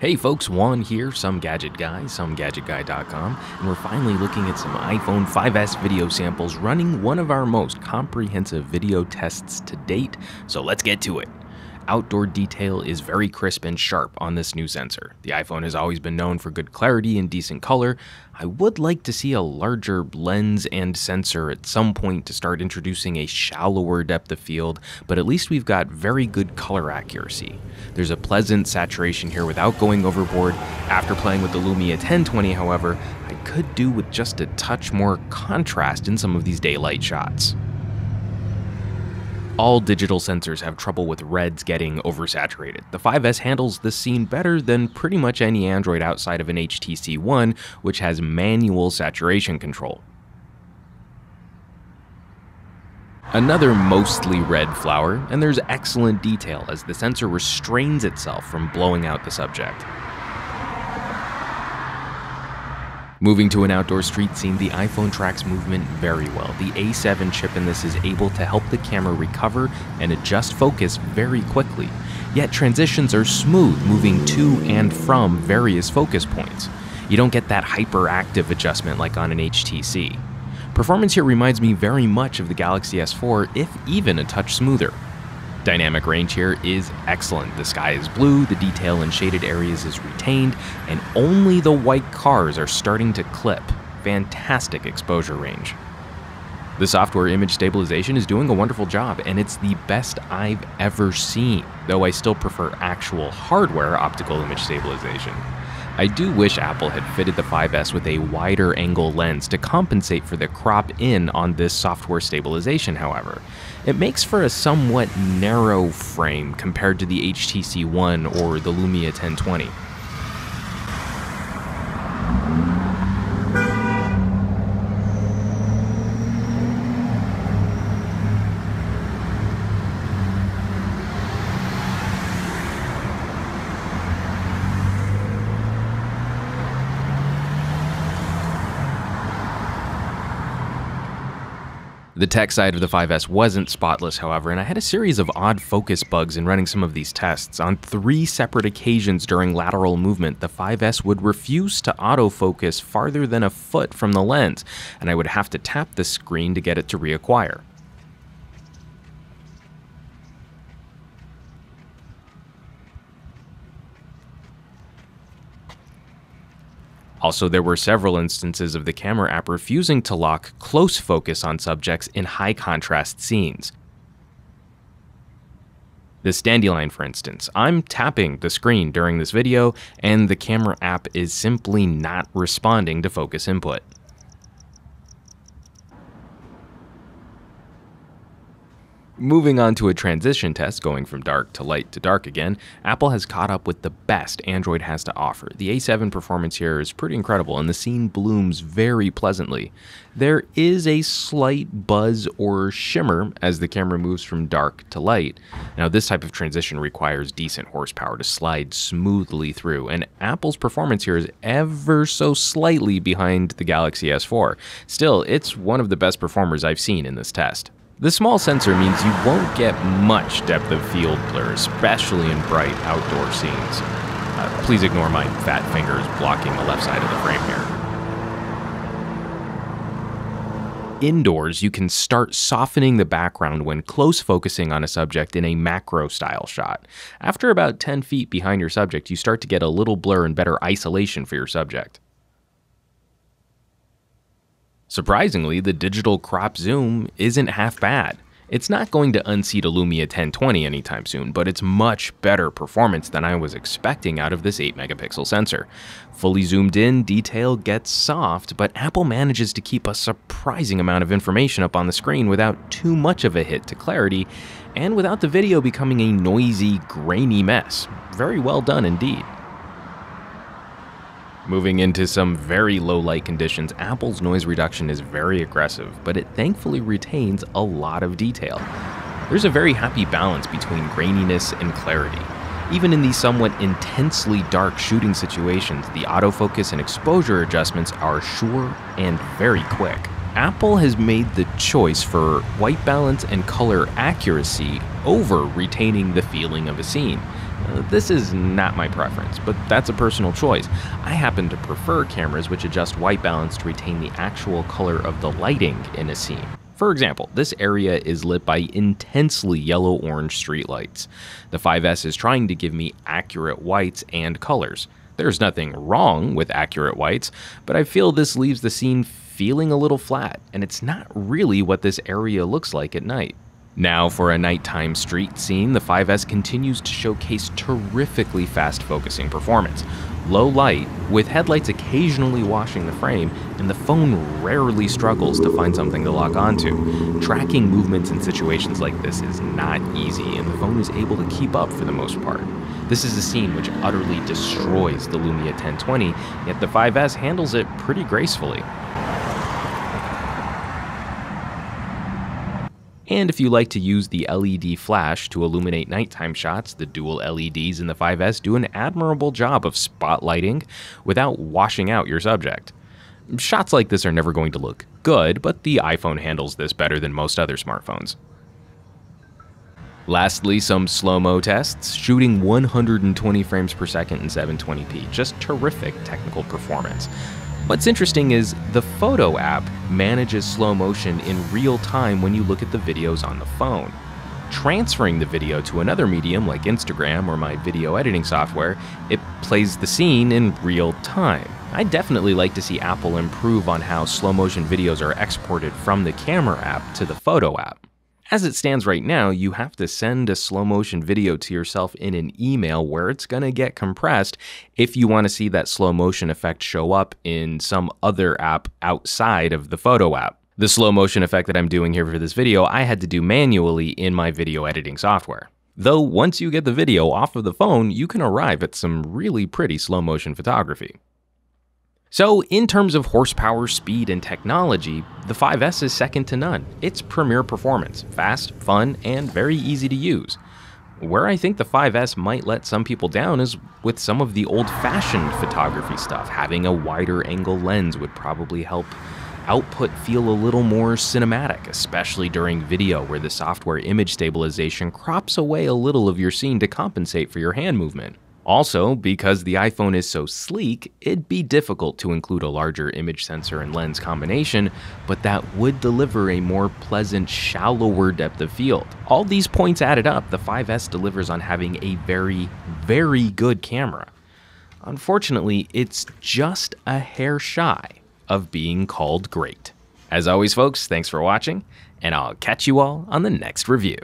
Hey folks, Juan here, some gadget guy, somegadgetguy.com, and we're finally looking at some iPhone 5S video samples running one of our most comprehensive video tests to date, so let's get to it. Outdoor detail is very crisp and sharp on this new sensor. The iPhone has always been known for good clarity and decent color. I would like to see a larger lens and sensor at some point to start introducing a shallower depth of field, but at least we've got very good color accuracy. There's a pleasant saturation here without going overboard. After playing with the Lumia 1020, however, I could do with just a touch more contrast in some of these daylight shots. All digital sensors have trouble with reds getting oversaturated. The 5S handles this scene better than pretty much any Android outside of an HTC One, which has manual saturation control. Another mostly red flower, and there's excellent detail as the sensor restrains itself from blowing out the subject. Moving to an outdoor street scene, the iPhone tracks movement very well. The A7 chip in this is able to help the camera recover and adjust focus very quickly. Yet transitions are smooth, moving to and from various focus points. You don't get that hyperactive adjustment like on an HTC. Performance here reminds me very much of the Galaxy S4, if even a touch smoother. Dynamic range here is excellent. The sky is blue, the detail in shaded areas is retained, and only the white cars are starting to clip. Fantastic exposure range. The software image stabilization is doing a wonderful job, and it's the best I've ever seen, though I still prefer actual hardware optical image stabilization. I do wish Apple had fitted the 5S with a wider angle lens to compensate for the crop in on this software stabilization, however. It makes for a somewhat narrow frame compared to the HTC One or the Lumia 1020. The tech side of the 5S wasn't spotless, however, and I had a series of odd focus bugs in running some of these tests. On 3 separate occasions during lateral movement, the 5S would refuse to autofocus farther than a foot from the lens, and I would have to tap the screen to get it to reacquire. Also, there were several instances of the camera app refusing to lock close focus on subjects in high contrast scenes. This dandelion, for instance. I'm tapping the screen during this video, and the camera app is simply not responding to focus input. Moving on to a transition test, going from dark to light to dark again, Apple has caught up with the best Android has to offer. The A7 performance here is pretty incredible, and the scene blooms very pleasantly. There is a slight buzz or shimmer as the camera moves from dark to light. Now, this type of transition requires decent horsepower to slide smoothly through, and Apple's performance here is ever so slightly behind the Galaxy S4. Still, it's one of the best performers I've seen in this test. The small sensor means you won't get much depth of field blur, especially in bright outdoor scenes. Please ignore my fat fingers blocking the left side of the frame here. Indoors, you can start softening the background when close focusing on a subject in a macro style shot. After about 10 feet behind your subject, you start to get a little blur and better isolation for your subject. Surprisingly, the digital crop zoom isn't half bad. It's not going to unseat a Lumia 1020 anytime soon, but it's much better performance than I was expecting out of this 8-megapixel sensor. Fully zoomed in, detail gets soft, but Apple manages to keep a surprising amount of information up on the screen without too much of a hit to clarity, and without the video becoming a noisy, grainy mess. Very well done indeed. Moving into some very low light conditions, Apple's noise reduction is very aggressive, but it thankfully retains a lot of detail. There's a very happy balance between graininess and clarity. Even in these somewhat intensely dark shooting situations, the autofocus and exposure adjustments are sure and very quick. Apple has made the choice for white balance and color accuracy over retaining the feeling of a scene. This is not my preference, but that's a personal choice. I happen to prefer cameras which adjust white balance to retain the actual color of the lighting in a scene. For example, this area is lit by intensely yellow-orange streetlights. The 5S is trying to give me accurate whites and colors. There's nothing wrong with accurate whites, but I feel this leaves the scene feeling a little flat, and it's not really what this area looks like at night. Now for a nighttime street scene, the 5S continues to showcase terrifically fast focusing performance. Low light, with headlights occasionally washing the frame, and the phone rarely struggles to find something to lock onto. Tracking movements in situations like this is not easy, and the phone is able to keep up for the most part. This is a scene which utterly destroys the Lumia 1020, yet the 5S handles it pretty gracefully. And if you like to use the LED flash to illuminate nighttime shots, the dual LEDs in the 5S do an admirable job of spotlighting without washing out your subject. Shots like this are never going to look good, but the iPhone handles this better than most other smartphones. Lastly, some SlowMo tests, shooting 120 frames per second in 720p, just terrific technical performance. What's interesting is the photo app manages slow motion in real time when you look at the videos on the phone. Transferring the video to another medium like Instagram or my video editing software, it plays the scene in real time. I'd definitely like to see Apple improve on how slow motion videos are exported from the camera app to the photo app. As it stands right now, you have to send a slow motion video to yourself in an email where it's going to get compressed if you want to see that slow motion effect show up in some other app outside of the photo app. The slow motion effect that I'm doing here for this video, I had to do manually in my video editing software. Though once you get the video off of the phone, you can arrive at some really pretty slow motion photography. So in terms of horsepower, speed, and technology, the 5S is second to none. It's premier performance, fast, fun, and very easy to use. Where I think the 5S might let some people down is with some of the old-fashioned photography stuff. Having a wider angle lens would probably help output feel a little more cinematic, especially during video where the software image stabilization crops away a little of your scene to compensate for your hand movement. Also, because the iPhone is so sleek, it'd be difficult to include a larger image sensor and lens combination, but that would deliver a more pleasant, shallower depth of field. All these points added up, the 5S delivers on having a very, very good camera. Unfortunately, it's just a hair shy of being called great. As always, folks, thanks for watching, and I'll catch you all on the next review.